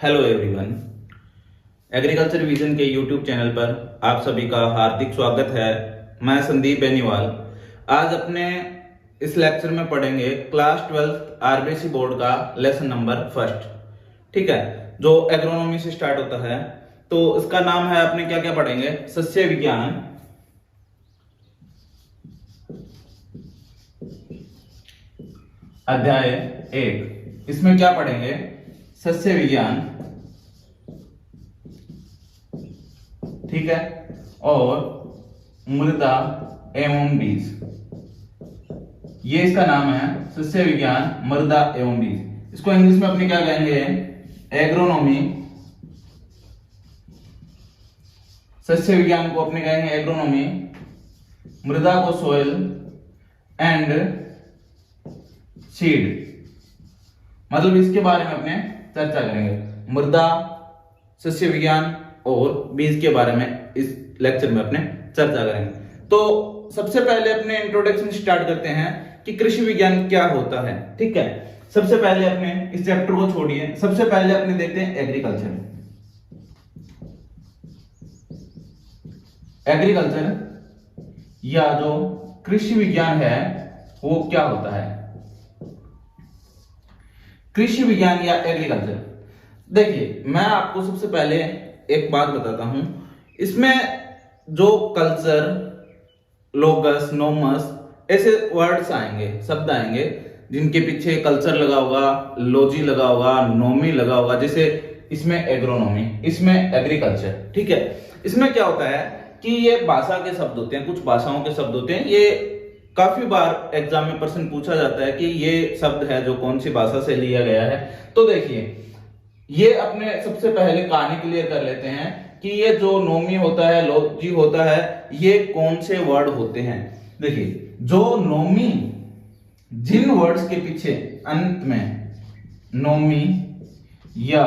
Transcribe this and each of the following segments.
Hello everyone. Agriculture vision के YouTube channel पर आप सभी का हार्दिक स्वागत है। मैं संदीप बेनीवाल। आज अपने इस लेक्चर में पढ़ेंगे क्लास 12 आरबीसी बोर्ड का लेसन नंबर फर्स्ट। ठीक है, जो एग्रोनॉमी से स्टार्ट होता है। तो इसका नाम है, अपने क्या क्या पढ़ेंगे, सस्य विज्ञान। अध्याय 1। इसमें क्या पढ़ेंगे, सस्य विज्ञान। ठीक है, और मृदा एवं बीज, ये इसका नाम है, सस्य विज्ञान मृदा एवं बीज। इसको इंग्लिश में अपने क्या कहेंगे, एग्रोनॉमी। सस्य विज्ञान को अपने कहेंगे एग्रोनॉमी। मृदा को सोइल एंड सीड, मतलब इसके बारे में अपने चर्चा करेंगे। मृदा, सस्य विज्ञान और बीज के बारे में इस लेक्चर में अपने चर्चा करेंगे। तो सबसे पहले अपने इंट्रोडक्शन स्टार्ट करते हैं कि कृषि विज्ञान क्या होता है। ठीक है, सबसे पहले अपने इस चैप्टर को छोड़िए, सबसे पहले अपने देखते हैं एग्रीकल्चर। एग्रीकल्चर या जो कृषि विज्ञान है वो क्या होता है। कृषि विज्ञान या एग्रीकल्चर, देखिए मैं आपको सबसे पहले एक बात बताता हूं। इसमें जो कल्चर, लोगस, नोमस ऐसे वर्ड्स आएंगे, शब्द आएंगे जिनके पीछे कल्चर लगा होगा, लॉजी लगा होगा, नोमी लगा होगा। जैसे इसमें एग्रोनॉमी, इसमें एग्रीकल्चर। ठीक है, इसमें क्या होता है कि ये भाषा के शब्द होते हैं, कुछ भाषाओं के शब्द होते हैं। ये काफी बार एग्जाम में प्रश्न पूछा जाता है कि ये शब्द है जो कौन सी भाषा से लिया गया है। तो देखिए, ये अपने सबसे पहले कहानी क्लियर कर लेते हैं कि ये जो नोमी होता है, लॉजी होता है, ये कौन से वर्ड होते हैं। देखिए, जो नोमी, जिन वर्ड्स के पीछे अंत में नोमी या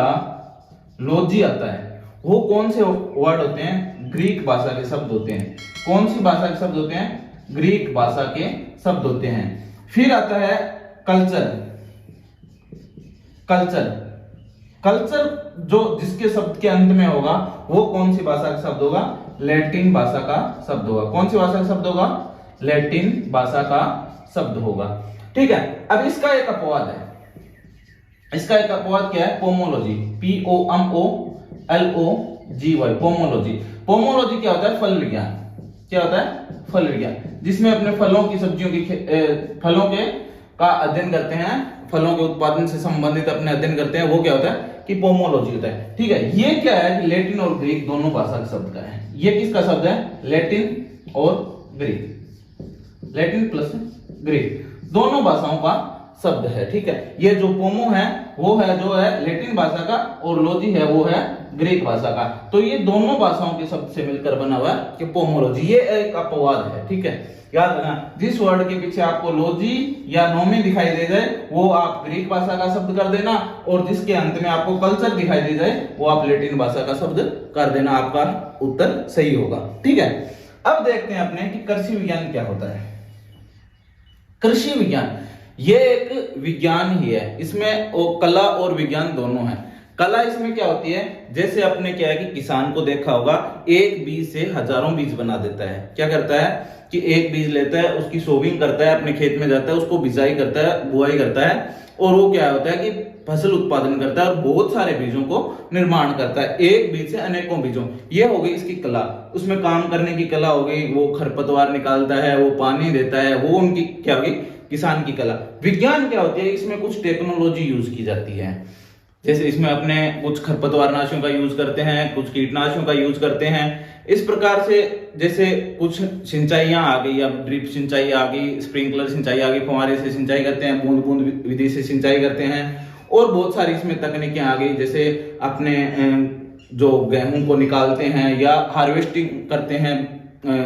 लॉजी आता है, वो कौन से वर्ड होते हैं, ग्रीक भाषा के शब्द होते हैं। कौन सी भाषा के शब्द होते हैं, ग्रीक भाषा के शब्द होते हैं। फिर आता है कल्चर। कल्चर, कल्चर जो जिसके शब्द के अंत में होगा वो कौन सी भाषा का शब्द होगा, लैटिन भाषा का शब्द होगा। कौन सी भाषा का शब्द होगा, लैटिन भाषा का शब्द होगा। ठीक है, अब इसका एक अपवाद है। इसका एक अपवाद क्या है, पोमोलॉजी। POMOLOGY, pomology. पोमोलॉजी क्या होता है, फल विज्ञान। क्या होता है, फल विज्ञान, जिसमें अपने फलों की, सब्जियों की, फलों के का अध्ययन करते हैं, फलों के उत्पादन से संबंधित अपने अध्ययन करते हैं। वो क्या होता है कि पोमोलॉजी होता है। ठीक है, ये क्या है कि लैटिन और ग्रीक दोनों भाषा के शब्द का है। ये किसका शब्द है, लैटिन और ग्रीक, लैटिन प्लस ग्रीक दोनों भाषाओं का शब्द है। ठीक है, ये जो पोमो है वो है जो है लैटिन भाषा का, और लॉजी है वो है ग्रीक भाषा का। तो ये दोनों भाषाओं के शब्द से मिलकर बना हुआ है कि पोमोलॉजी। ये एक अपवाद है। ठीक है, याद रखना, जिस वर्ड के पीछे आपको लॉजी या नोमी दिखाई दे जाए वो आप ग्रीक भाषा का शब्द कर देना, और जिसके अंत में आपको कल्चर दिखाई दे जाए वो आप लैटिन भाषा का शब्द कर देना। आपका उत्तर सही होगा। ठीक है, अब देखते हैं अपने कि कृषि विज्ञान क्या होता है। कृषि विज्ञान ये एक विज्ञान ही है। इसमें कला और विज्ञान दोनों है। कला इसमें क्या होती है, जैसे अपने क्या है कि किसान को देखा होगा, एक बीज से हजारों बीज बना देता है। क्या करता है कि एक बीज लेता है, उसकी सोविंग करता है, अपने खेत में जाता है, उसको बिजाई करता है, बुआई करता है, और वो क्या होता है कि फसल उत्पादन करता है और बहुत सारे बीजों को निर्माण करता है, एक बीज से अनेकों बीजों। ये हो गई इसकी कला। उसमें काम करने की कला हो गई, वो खरपतवार निकालता है, वो पानी देता है, वो उनकी क्या होगी, किसान की कला। विज्ञान क्या होती है, इसमें कुछ टेक्नोलॉजी यूज की जाती है। जैसे इसमें अपने कुछ खरपतवारनाशियों का यूज करते हैं, कुछ कीटनाशकों का यूज करते हैं। इस प्रकार से जैसे कुछ सिंचाइयां आ गई, अब ड्रिप सिंचाई आ गई, स्प्रिंकलर सिंचाई आ गई, फव्वारे से सिंचाई करते हैं, बूंद बूंद विधि से सिंचाई करते हैं, और बहुत सारी इसमें तकनीकें आ गई। जैसे अपने जो गेहूं को निकालते हैं या हार्वेस्टिंग करते हैं,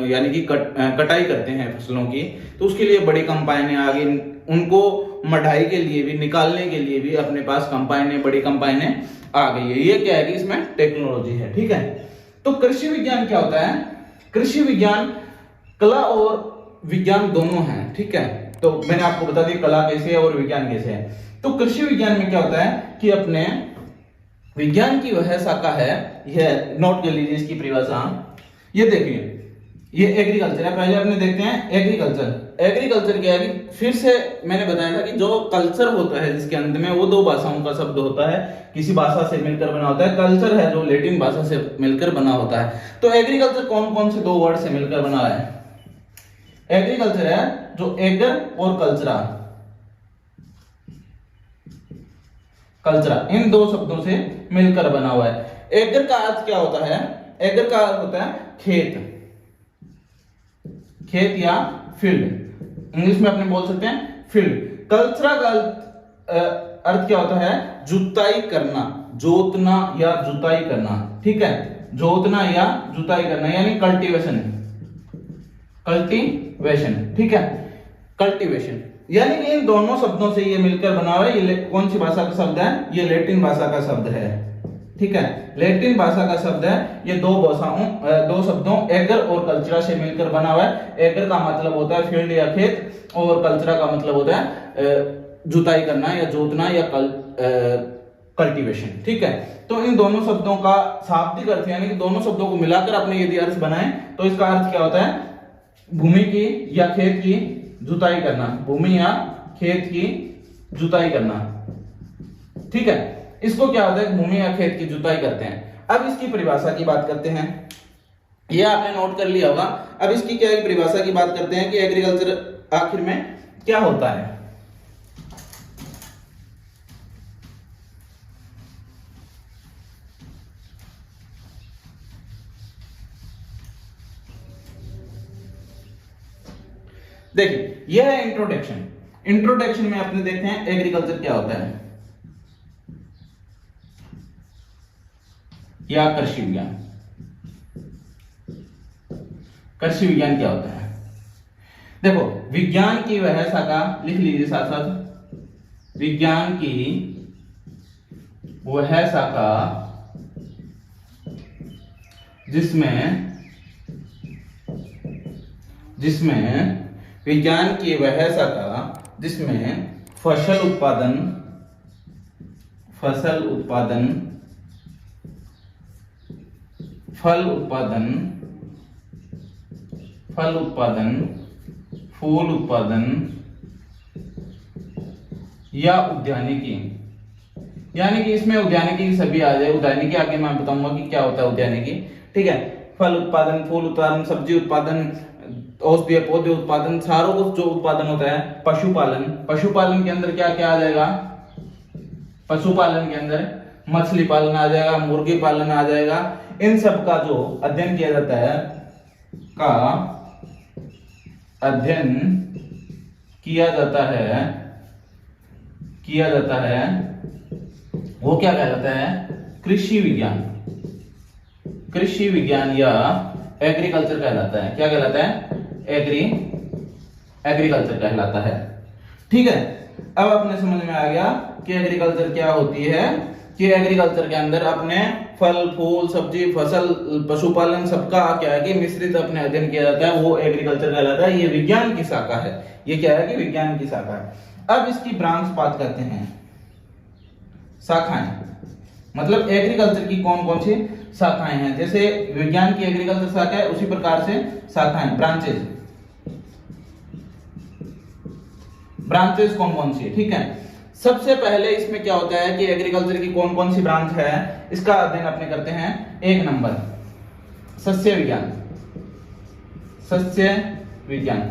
यानी कि कटाई करते हैं फसलों की, तो उसके लिए बड़ी कंपाइनें आ गई। उनको मढ़ाई के लिए भी, निकालने के लिए भी अपने पास कंपाइनें, बड़ी कंपाइनें आ गई है। ये क्या है कि इसमें टेक्नोलॉजी है। ठीक है, तो कृषि विज्ञान क्या होता है, कृषि विज्ञान कला और विज्ञान दोनों हैं। ठीक है, तो मैंने आपको बता दिया कला कैसे है और विज्ञान कैसे है। तो कृषि विज्ञान में क्या होता है कि अपने विज्ञान की वह शाखा है, यह नोट कर लीजिए इसकी परिभाषा। ये देखिए, ये एग्रीकल्चर है। पहले अपने देखते हैं एग्रीकल्चर। एग्रीकल्चर क्या है कि फिर से मैंने बताया था कि जो कल्चर होता है जिसके अंत में, वो दो भाषाओं का शब्द होता है, किसी भाषा से मिलकर बना होता है। कल्चर है जो लैटिन भाषा से मिलकर बना होता है। तो एग्रीकल्चर कौन कौन से दो वर्ड से मिलकर बना है? एग्रीकल्चर है जो एगर और कल्चरा, कल्चरा, इन दो शब्दों से मिलकर बना हुआ है। एगर का अर्थ क्या होता है? एगर का अर्थ होता है खेत, खेत या फील्ड, इंग्लिश में अपने बोल सकते हैं फील्ड। कल्चरा का अर्थ क्या होता है? जुताई करना, जोतना या जुताई करना, ठीक है, जोतना या जुताई करना, यानी कल्टीवेशन, कल्टीवेशन, ठीक है, कल्टीवेशन। यानी कि इन दोनों शब्दों से ये मिलकर बना हुआ है। ये कौन सी भाषा का शब्द है? ये लैटिन भाषा का शब्द है, ठीक है, लैटिन भाषा का शब्द है। ये दो भाषाओं, दो शब्दों एगर और कल्चरा से मिलकर बना हुआ है। एगर का मतलब होता है फील्ड या खेत, और कल्चरा का मतलब होता है जुताई करना या जोतना या कल्टीवेशन, ठीक है। तो इन दोनों शब्दों का शाब्दिक अर्थ, यानी कि दोनों शब्दों को मिलाकर अपने यदि अर्थ बनाएं तो इसका अर्थ क्या होता है? भूमि की या खेत की जुताई करना, भूमि या खेत की जुताई करना, ठीक है। इसको क्या होता है? भूमि या खेत की जुताई करते हैं। अब इसकी परिभाषा की बात करते हैं। ये आपने नोट कर लिया होगा। अब इसकी क्या है परिभाषा की बात करते हैं कि एग्रीकल्चर आखिर में क्या होता है। देखिए, यह है इंट्रोडक्शन। इंट्रोडक्शन में अपने देखते हैं एग्रीकल्चर क्या होता है या कृषि विज्ञान। कृषि विज्ञान क्या होता है? देखो, विज्ञान की वह शाखा, लिख लीजिए साथ साथ, विज्ञान की वह शाखा जिसमें विज्ञान की वह शाखा जिसमें फसल उत्पादन, फल उत्पादन, फूल उत्पादन या उद्यानिकी, यानी कि इसमें उद्यानिकी सभी आ जाए। उद्यानिकी आगे मैं बताऊंगा कि क्या होता है उद्यानिकी, ठीक है। फल उत्पादन, फूल उत्पादन, सब्जी उत्पादन, औषधीय पौधे उत्पादन, सारों को जो उत्पादन होता है। पशुपालन, पशुपालन के अंदर क्या क्या आ जाएगा? पशुपालन के अंदर मछली पालन आ जाएगा, मुर्गी पालन आ जाएगा। इन सब का जो अध्ययन किया जाता है, वो क्या कहलाता है? कृषि विज्ञान। कृषि विज्ञान या एग्रीकल्चर कहलाता है। क्या कहलाता है? एग्रीकल्चर कहलाता है, ठीक है। अब अपने समझ में आ गया कि एग्रीकल्चर क्या होती है, कि एग्रीकल्चर के अंदर अपने फल, फूल, सब्जी, फसल, पशुपालन सबका क्या है कि मिश्रित अपने अध्ययन किया जाता है, वो एग्रीकल्चर कहलाता है। ये विज्ञान की शाखा है। ये क्या है कि विज्ञान की शाखा है। अब इसकी ब्रांच बात करते हैं, शाखाएं, मतलब एग्रीकल्चर की कौन कौन सी शाखाएं हैं। जैसे विज्ञान की एग्रीकल्चर शाखा है, उसी प्रकार से शाखाएं, ब्रांचेज, ब्रांचेज कौन कौन सी है, ठीक है। सबसे पहले इसमें क्या होता है कि एग्रीकल्चर की कौन कौन सी ब्रांच है, इसका अध्ययन अपने करते हैं। एक नंबर सस्य विज्ञान। सस्य विज्ञान,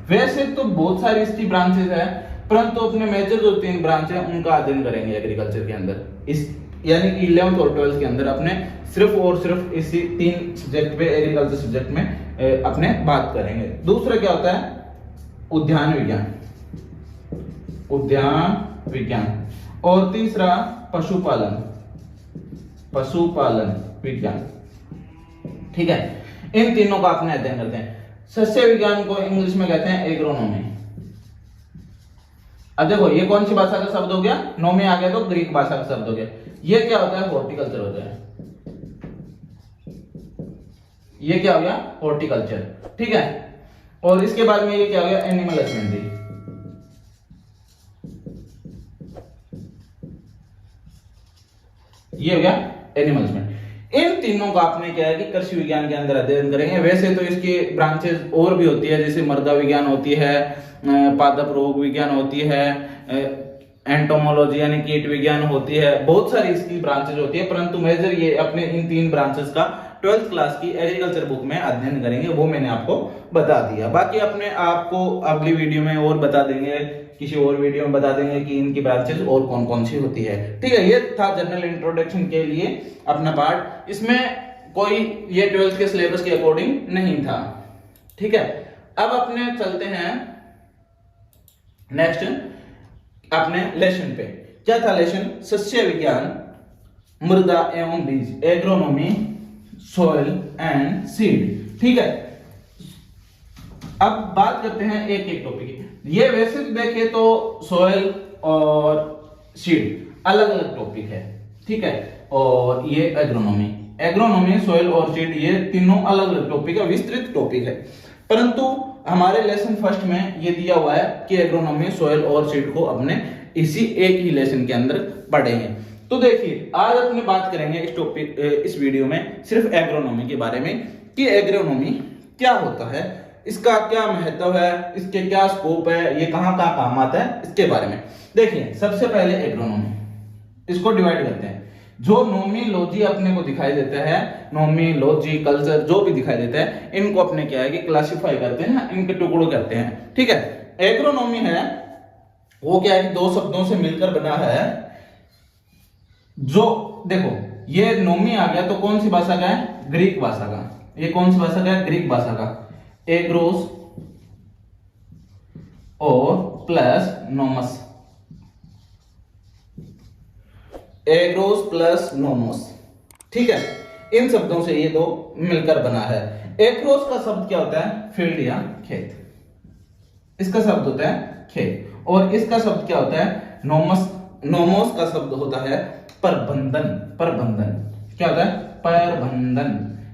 वैसे तो बहुत सारी इसकी ब्रांचेज है, परंतु अपने मेजर जो 3 ब्रांच है उनका अध्ययन करेंगे एग्रीकल्चर के अंदर। इस यानी कि 11th और 12th के अंदर अपने सिर्फ और सिर्फ इसी 3 सब्जेक्ट पे, एग्रीकल्चर सब्जेक्ट में अपने बात करेंगे। दूसरा क्या होता है? उद्यान विज्ञान, उद्यान विज्ञान। और तीसरा पशुपालन, पशुपालन विज्ञान, ठीक है। इन तीनों का अपने अध्ययन करते हैं। सस्य विज्ञान को इंग्लिश में कहते हैं एग्रोनॉमी। अब देखो, ये कौन सी भाषा का शब्द हो गया? नोमी आ गया तो ग्रीक भाषा का शब्द हो गया। ये क्या होता है? हॉर्टिकल्चर होता है। ये क्या हो गया? हॉर्टिकल्चर, ठीक है। और इसके बाद में ये क्या हो गया? Animal husbandry. ये हो गया एनिमल्स में। इन तीनों का आपने क्या है कि कृषि विज्ञान के अंदर अध्ययन करेंगे। वैसे तो इसकी ब्रांचेस और भी होती है, जैसे मृदा विज्ञान होती है, पादप रोग विज्ञान होती है, एंटोमोलॉजी यानी कीट विज्ञान होती है, बहुत सारी इसकी ब्रांचेज होती है, परंतु मेजर ये अपने इन 3 ब्रांचेस का 12th क्लास की एग्रीकल्चर बुक में अध्ययन करेंगे, वो मैंने आपको बता दिया। बाकी अपने आपको अगली वीडियो में और बता देंगे, किसी और वीडियो में बता देंगे कि इनकी ब्रांचेस और कौन कौन सी होती है। ठीक है, ये था जनरल इंट्रोडक्शन के लिए अपना पार्ट। इसमें कोई ये 12th के सिलेबस के अकॉर्डिंग नहीं था। ठीक है, अब अपने चलते हैं नेक्स्ट अपने लेसन पे। क्या था लेसन? सस्य विज्ञान, मृदा एवं बीज, एग्रोनॉमी, सॉइल एंड सीड। ठीक है, अब बात करते हैं एक एक टॉपिक की। ये वैसे देखे तो सॉइल और सीड अलग अलग टॉपिक है, ठीक है, और ये एग्रोनॉमी, सॉइल और सीड ये तीनों अलग अलग टॉपिक है, विस्तृत टॉपिक है। परंतु हमारे लेसन फर्स्ट में ये दिया हुआ है कि एग्रोनॉमी, सॉइल और सीड को अपने इसी एक ही लेसन के अंदर पढ़ेंगे। तो देखिए, आज अपने बात करेंगे इस टॉपिक इस वीडियो में सिर्फ एग्रोनॉमी के बारे में कि एग्रोनॉमी क्या होता है, इसका क्या महत्व है, इसके क्या स्कोप है, ये कहां कहां काम आता है, इसके बारे में देखिए। सबसे पहले एग्रोनॉमी, इसको डिवाइड करते हैं। जो नोमियोलॉजी अपने को दिखाई देता है, नोमियोलॉजी, कल्चर जो भी दिखाई देता है, इनको अपने क्या है कि क्लासिफाई करते हैं, इनके टुकड़ों करते हैं। ठीक है, एग्रोनॉमी है वो क्या है कि 2 शब्दों से मिलकर बना है। जो देखो, ये नोमी आ गया तो कौन सी भाषा का है? ग्रीक भाषा का। ये कौन सी भाषा का है? ग्रीक भाषा का। एग्रोस और प्लस नोमस, एग्रोस प्लस नोमोस। ठीक है, इन शब्दों से ये 2 मिलकर बना है। एग्रोस का शब्द क्या होता है? फील्ड या खेत, इसका शब्द होता है खेत। और इसका शब्द क्या होता है? नोमोस का शब्द होता है प्रबंधन। क्या होता है? प्रबंधन,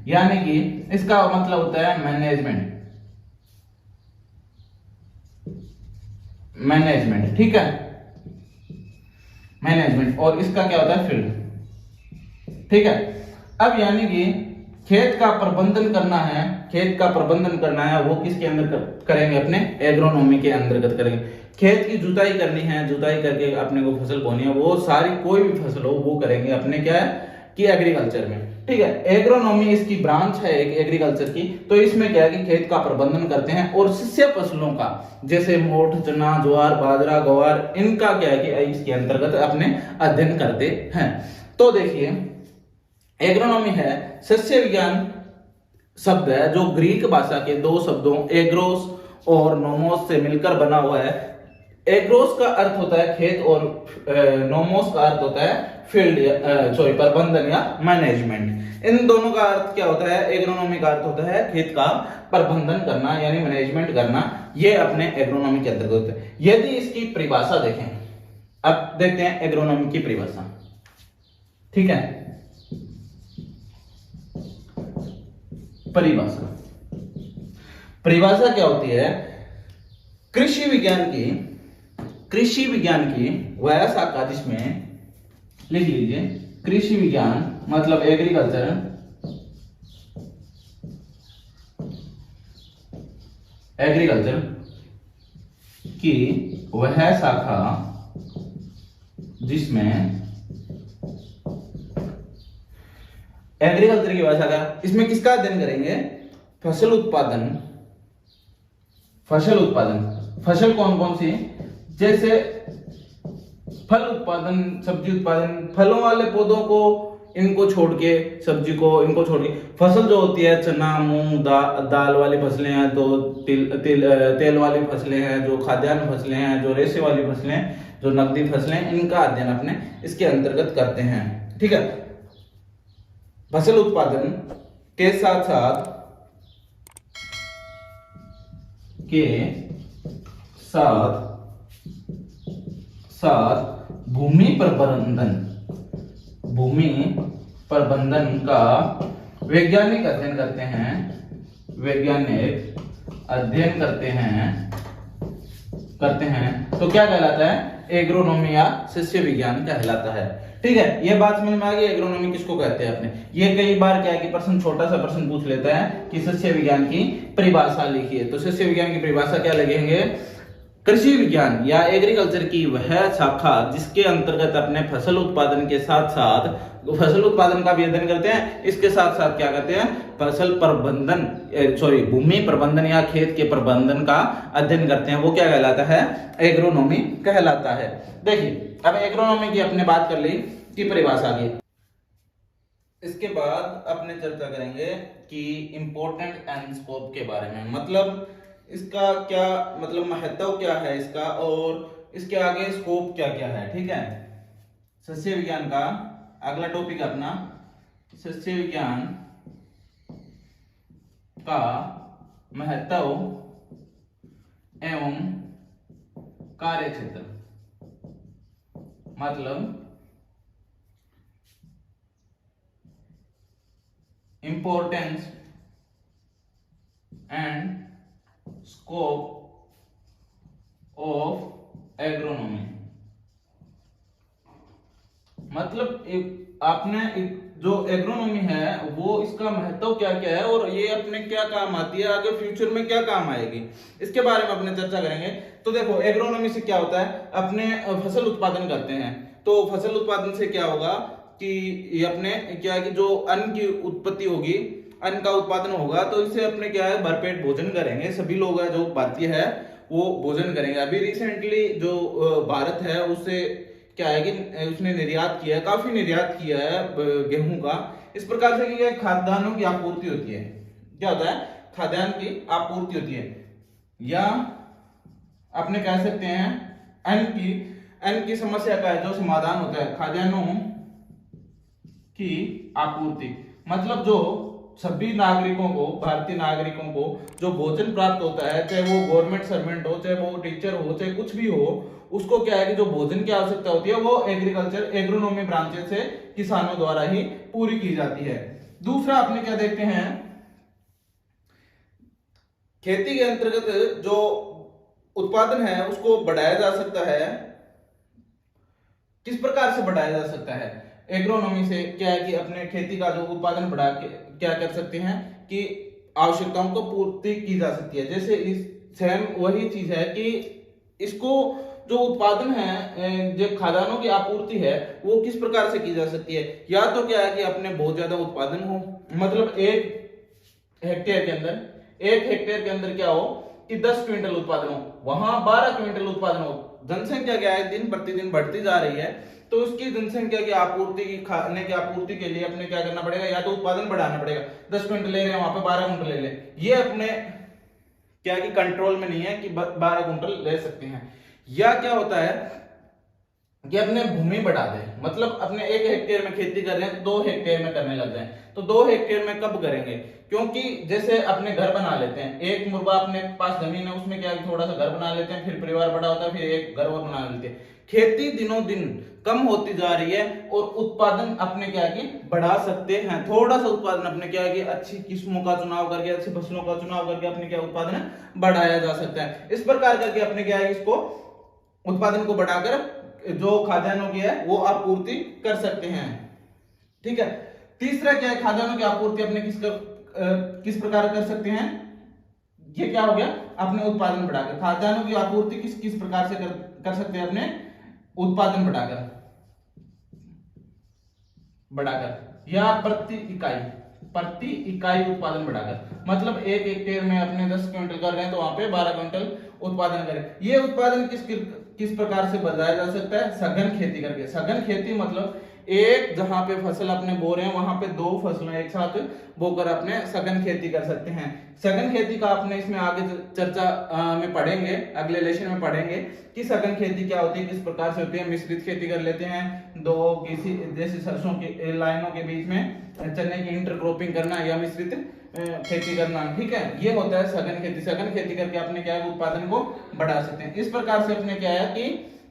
यानी कि इसका मतलब होता है मैनेजमेंट। ठीक है, मैनेजमेंट। और इसका क्या होता है? फील्ड। ठीक है, अब यानी कि खेत का प्रबंधन करना है, वो किसके अंदर करेंगे? अपने एग्रोनॉमी के अंतर्गत करेंगे। खेत की जुताई करनी है, जुताई करके अपने को फसल बोनी है, वो सारी कोई भी फसल हो वो करेंगे अपने क्या है कि एग्रीकल्चर में। ठीक है, एग्रोनॉमी इसकी ब्रांच है एक एग्रीकल्चर की। तो इसमें क्या है कि खेत का प्रबंधन करते हैं और शस्य फसलों का, जैसे मोठ, चना, ज्वार, बाजरा, ग्वार, इनका क्या है कि इसके अंतर्गत अपने अध्ययन करते हैं। तो देखिए, एग्रोनॉमी है सस्य विज्ञान शब्द है जो ग्रीक भाषा के 2 शब्दों एग्रोस और नोमोस से मिलकर बना हुआ है। एग्रोस का अर्थ होता है खेत और नोमोस का अर्थ होता है फील्ड, प्रबंधन या मैनेजमेंट। इन दोनों का अर्थ क्या होता है? एग्रोनॉमी का अर्थ होता है खेत का प्रबंधन करना यानी मैनेजमेंट करना, ये अपने एग्रोनॉमी के अंतर्गत होता है। यदि इसकी परिभाषा देखें, अब देखते हैं एग्रोनॉमी की परिभाषा। ठीक है, परिभाषा क्या होती है? कृषि विज्ञान की वह शाखा जिसमें, लिख लीजिए, कृषि विज्ञान मतलब एग्रीकल्चर की वह शाखा जिसमें एग्रीकल्चर की भाषा का, इसमें किसका अध्ययन करेंगे? फसल उत्पादन। फसल कौन कौन सी? जैसे फल उत्पादन, सब्जी उत्पादन, फलों वाले पौधों को इनको छोड़ के, सब्जी को इनको छोड़ के, फसल जो होती है चना, मूंग, दाल वाली फसलें हैं, तो तेल वाली फसलें हैं, जो खाद्यान्न फसलें हैं, जो रेशे वाली फसलें, जो नकदी फसलें, इनका अध्ययन अपने इसके अंतर्गत करते हैं। ठीक है, फसल उत्पादन के साथ भूमि प्रबंधन का वैज्ञानिक अध्ययन करते हैं। तो क्या कहलाता है? एग्रोनॉमी या सस्य विज्ञान कहलाता है। ठीक है, ये बात समझ में आ गई एग्रोनॉमी किसको कहते हैं अपने। ये कई बार क्या है कि प्रश्न, छोटा सा प्रश्न पूछ लेता है कि सस्य विज्ञान की परिभाषा लिखिए। तो सस्य विज्ञान की परिभाषा क्या लगेंगे, कृषि विज्ञान या एग्रीकल्चर की वह शाखा जिसके अंतर्गत अपने फसल उत्पादन के साथ साथ, फसल उत्पादन का भी अध्ययन करते हैं, इसके साथ साथ क्या करते हैं, फसल प्रबंधन, भूमि प्रबंधन या खेत के प्रबंधन का अध्ययन करते हैं, वो क्या कहलाता है, एग्रोनॉमी कहलाता है। देखिए अब एग्रोनॉमी की अपने बात कर ली कि परिभाषा की, इसके बाद अपने चर्चा करेंगे कि इंपॉर्टेंट एंड स्कोप के बारे में, मतलब इसका क्या मतलब, महत्व क्या है इसका, और इसके आगे स्कोप क्या क्या है। ठीक है, सस्य विज्ञान का अगला टॉपिक अपना सस्य विज्ञान का महत्व एवं कार्य क्षेत्र, मतलब importance and scope of agronomy, मतलब आपने जो एग्रोनॉमी है वो इसका महत्व क्या क्या है और ये अपने क्या काम आती है, आगे फ्यूचर में क्या काम आएगी, इसके बारे में अपने चर्चा करेंगे। तो देखो एग्रोनॉमी से क्या होता है, अपने फसल उत्पादन करते हैं, तो फसल उत्पादन से क्या होगा कि ये अपने क्या है कि जो अन्न की उत्पत्ति होगी, अन्न का उत्पादन होगा, तो इससे अपने क्या है भरपेट भोजन करेंगे, सभी लोग है जो भारतीय है वो भोजन करेंगे। अभी रिसेंटली जो भारत है उससे क्या है कि उसने निर्यात किया है, काफी निर्यात किया है गेहूं का। इस प्रकार से क्या खाद्यान्नों की आपूर्ति होती है, क्या होता है, खाद्यान्न की आपूर्ति होती है, या अपने कह सकते हैं अन्न की समस्या का जो समाधान होता है, खाद्यान्नों की आपूर्ति, मतलब जो सभी नागरिकों को, भारतीय नागरिकों को जो भोजन प्राप्त होता है, चाहे वो गवर्नमेंट सर्वेंट हो, चाहे वो टीचर हो, चाहे कुछ भी हो, उसको क्या है कि जो भोजन की आवश्यकता होती है वो एग्रीकल्चर एग्रोनॉमी ब्रांचेस से किसानों द्वारा ही पूरी की जाती है। दूसरा अपने क्या देखते हैं, खेती के अंतर्गत जो उत्पादन है उसको बढ़ाया जा सकता है, किस प्रकार से बढ़ाया जा सकता है, एग्रोनॉमी से क्या है कि अपने खेती का जो उत्पादन बढ़ा के क्या कर सकते हैं कि आवश्यकताओं को पूर्ति की जा सकती है। जैसे इस सेम वही चीज है कि इसको जो उत्पादन है, जो खाद्यान्नों की आपूर्ति है वो किस प्रकार से की जा सकती है, या तो क्या है कि अपने बहुत ज्यादा उत्पादन हो, मतलब एक हेक्टेयर के अंदर क्या हो कि 10 क्विंटल उत्पादन हो, वहां 12 क्विंटल उत्पादन हो। जनसंख्या क्या है दिन प्रतिदिन बढ़ती जा रही है, तो उसकी जनसंख्या की आपूर्ति की, खाने की आपूर्ति के लिए अपने क्या करना पड़ेगा, या तो उत्पादन बढ़ाना पड़ेगा। 10 क्विंटल ले रहे हैं वहां पे 12 क्विंटल ले ले, ये अपने क्या कि कंट्रोल में नहीं है कि 12 क्विंटल ले सकते हैं। या क्या होता है कि अपने भूमि बढ़ा दे, मतलब अपने 1 हेक्टेयर में खेती कर रहे हैं तो 2 हेक्टेयर में करने लग जाए, तो 2 हेक्टेयर में कब करेंगे, क्योंकि जैसे अपने घर बना लेते हैं, एक मुर्गा अपने पास जमीन है उसमें क्या थोड़ा सा घर बना लेते हैं, फिर परिवार बड़ा होता है, फिर एक घर और बना लेते हैं। खेती दिनों दिन कम होती जा रही है और उत्पादन अपने क्या कि बढ़ा सकते हैं, थोड़ा सा उत्पादन अपने क्या है कि अच्छी किस्मों का चुनाव करके, अच्छी फसलों का चुनाव करके अपने क्या उत्पादन बढ़ाया जा सकता है। इस प्रकार करके अपने क्या है इसको उत्पादन को बढ़ाकर जो खाद्यान्नों की है वो आपूर्ति कर सकते हैं। ठीक है, तीसरा क्या है, खाद्यान्नों की आपूर्ति अपने किस प्रकार कर सकते हैं, ये क्या हो गया, अपने उत्पादन बढ़ाकर। खाद्यान्नों की आपूर्ति किस प्रकार से कर सकते हैं, अपने उत्पादन बढ़ाकर या प्रति इकाई उत्पादन बढ़ाकर, मतलब 1 हेक्टेयर में अपने 10 क्विंटल कर रहे हैं तो वहां पे 12 क्विंटल उत्पादन करें। ये उत्पादन किस प्रकार से बढ़ाया जा सकता है, सघन खेती करके। सघन खेती मतलब एक जहां पे फसल अपने बो रहे हैं वहां पे 2 फसलें एक साथ बोकर अपने सघन खेती कर सकते हैं। सघन खेती का अपने इसमें आगे चर्चा में पढ़ेंगे, अगले लेसन में पढ़ेंगे कि सघन खेती क्या होती है, किस प्रकार से होती है। मिश्रित खेती कर लेते हैं, 2 किसी जैसे सरसों की लाइनों के बीच में चने की इंटरक्रॉपिंग करना या मिश्रित खेती करना। ठीक है, ये होता है सघन खेती। सघन खेती करके अपने क्या है उत्पादन को बढ़ा सकते हैं। इस प्रकार से अपने क्या है कि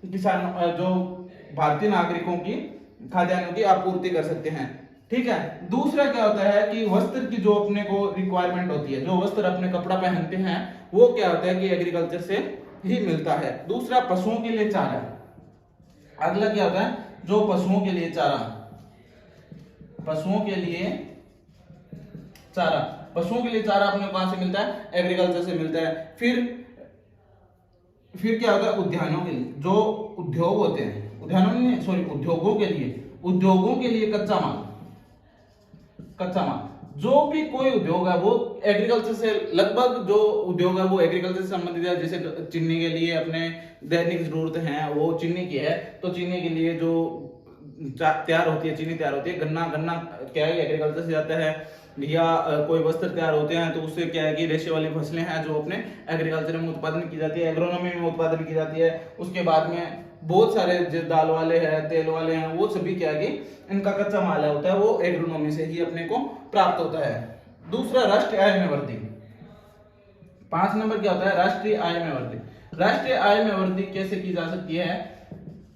किसान जो भारतीय नागरिकों की खाद्यान्नों की आपूर्ति कर सकते हैं। ठीक है, दूसरा क्या होता है कि वस्त्र की जो अपने को रिक्वायरमेंट होती है, जो वस्त्र अपने कपड़ा पहनते हैं वो क्या होता है कि एग्रीकल्चर से ही मिलता है। दूसरा पशुओं के लिए चारा। अगला क्या होता है, जो पशुओं के लिए चारा, पशुओं के लिए चारा, पशुओं के लिए चारा अपने को कहां से मिलता है? एग्रीकल्चर से मिलता है। फिर क्या होता है? उद्यानों के लिए जो उद्योग होते हैं, उद्यानों में सॉरी उद्योगों के लिए कच्चा माल, कच्चा माल, जो भी कोई उद्योग है वो एग्रीकल्चर से, लगभग जो उद्योग है वो एग्रीकल्चर से संबंधित है। जैसे चीनी के लिए अपने दैनिक जरूरत है वो चीनी की है, तो चीनी के लिए जो तैयार होती है, चीनी तैयार होती है, गन्ना क्या है एग्रीकल्चर से जाता है, या कोई वस्त्र तैयार होते हैं तो उससे क्या है कि रेशे वाली फसलें हैं जो अपने एग्रीकल्चर में उत्पादन की जाती है, एग्रोनॉमी में उत्पादन की जाती है। उसके बाद में बहुत सारे जो दाल वाले हैं, तेल वाले हैं, वो सभी क्या है कि इनका कच्चा माल होता है वो एग्रोनॉमी से ही अपने को प्राप्त होता है। दूसरा, राष्ट्रीय आय में वृद्धि। 5 नंबर क्या होता है? राष्ट्रीय आय में वृद्धि। राष्ट्रीय आय में वृद्धि कैसे की जा सकती है?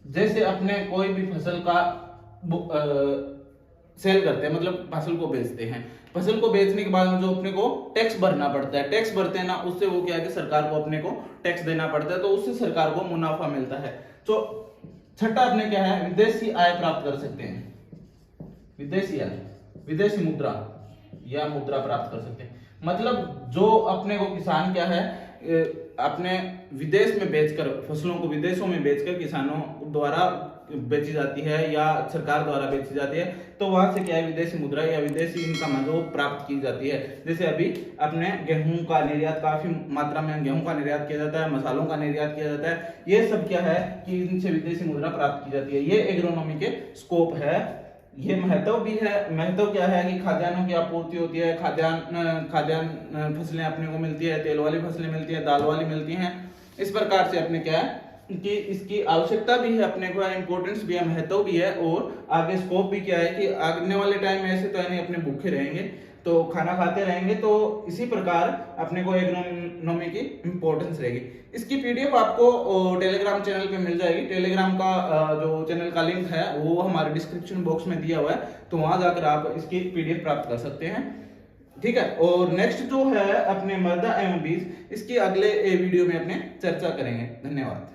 जैसे अपने कोई भी फसल का सेल करते हैं, मतलब फसल को बेचते हैं, फसल को बेचने के बाद में जो अपने को टैक्स भरना पड़ता है, टैक्स भरते हैं ना, उससे वो क्या है कि सरकार को अपने को टैक्स देना पड़ता है, तो उससे सरकार को मुनाफा मिलता है। तो छठा अपने क्या है? विदेशी आय प्राप्त कर सकते हैं। विदेशी आय, विदेशी मुद्रा या मुद्रा प्राप्त कर सकते हैं। मतलब जो अपने को किसान क्या है अपने विदेश में बेचकर, फसलों को विदेशों में बेचकर किसानों द्वारा बेची जाती है या सरकार द्वारा बेची जाती है, तो वहां से क्या है विदेशी मुद्रा या विदेशी इनकम जो प्राप्त की जाती है। जैसे अभी अपने गेहूं का निर्यात, काफी मात्रा में गेहूं का निर्यात किया जाता है, मसालों का निर्यात किया जाता है, ये सब क्या है कि इनसे विदेशी मुद्रा प्राप्त की जाती है। ये एग्रोनॉमी के स्कोप है। ये महत्व भी है। महत्व क्या है कि खाद्यान्नों की आपूर्ति होती है, खाद्यान्न फसलें अपने को मिलती है, तेल वाली फसलें मिलती है, दाल वाली मिलती हैं। इस प्रकार से अपने क्या है कि इसकी आवश्यकता भी है, अपने को इंपॉर्टेंस भी है, महत्व भी है, और आगे स्कोप भी क्या है कि आने वाले टाइम में ऐसे तो है नहीं अपने भूखे रहेंगे, तो खाना खाते रहेंगे, तो इसी प्रकार अपने को एग्रोनॉमी की इंपॉर्टेंस रहेगी। इसकी पीडीएफ आपको टेलीग्राम चैनल पे मिल जाएगी। टेलीग्राम का जो चैनल का लिंक है वो हमारे डिस्क्रिप्शन बॉक्स में दिया हुआ है, तो वहां जाकर आप इसकी पीडीएफ प्राप्त कर सकते हैं। ठीक है। और नेक्स्ट जो है अपने मृदा एवं बीज, इसकी अगले वीडियो में अपने चर्चा करेंगे। धन्यवाद।